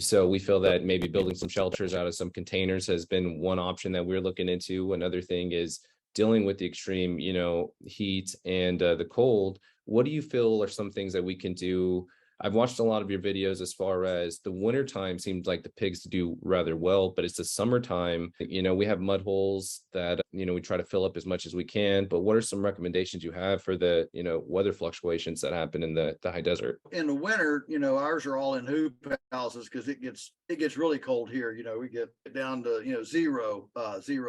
So we feel that maybe building some shelters out of some containers has been one option that we're looking into. Another thing is dealing with the extreme, heat and the cold. What do you feel are some things that we can do? I've watched a lot of your videos as far as the winter time seems like the pigs do rather well, but it's the summertime. We have mud holes that, we try to fill up as much as we can. But what are some recommendations you have for the, weather fluctuations that happen in the high desert? In the winter, ours are all in hoop houses because it gets really cold here. We get down to zero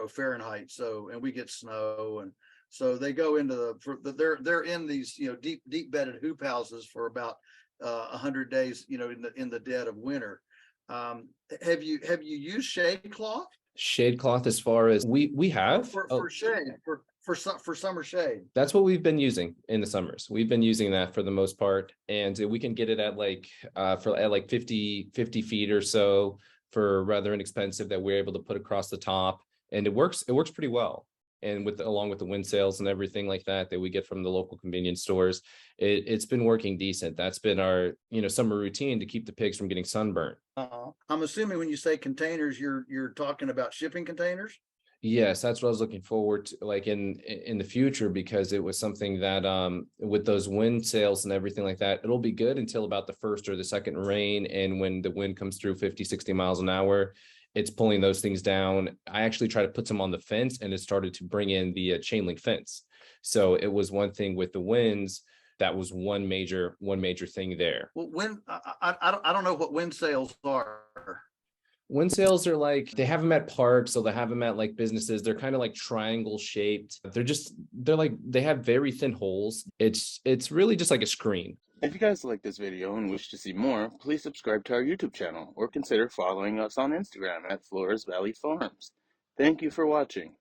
Fahrenheit. So, and we get snow, and so they go into they're in these deep bedded hoop houses for about 100 days, in the dead of winter. Have you used shade cloth? Shade cloth, as far as we have For shade for summer shade. That's what we've been using in the summers. We've been using that for the most part, and we can get it at like 50 feet or so for rather inexpensive, that we're able to put across the top, and it works pretty well. And along with the wind sails and everything like that we get from the local convenience stores, it's been working decent. That's been our summer routine to keep the pigs from getting sunburned. I'm assuming when you say containers, you're talking about shipping containers. Yes, that's what I was looking forward to, like in the future, because it was something that with those wind sails and everything like that, it'll be good until about the first or the second rain. And when the wind comes through 50, 60 miles an hour, it's pulling those things down. I actually tried to put some on the fence, and it started to bring in the chain link fence. So it was one thing with the winds. That was one major thing there. Well, I don't know what wind sails are. Wind sails are like, they have them at parks, so they have them at like businesses. They're kind of like triangle shaped. They have very thin holes. It's really just like a screen. If you guys like this video and wish to see more, please subscribe to our YouTube channel or consider following us on Instagram at Flores Valley Farms. Thank you for watching.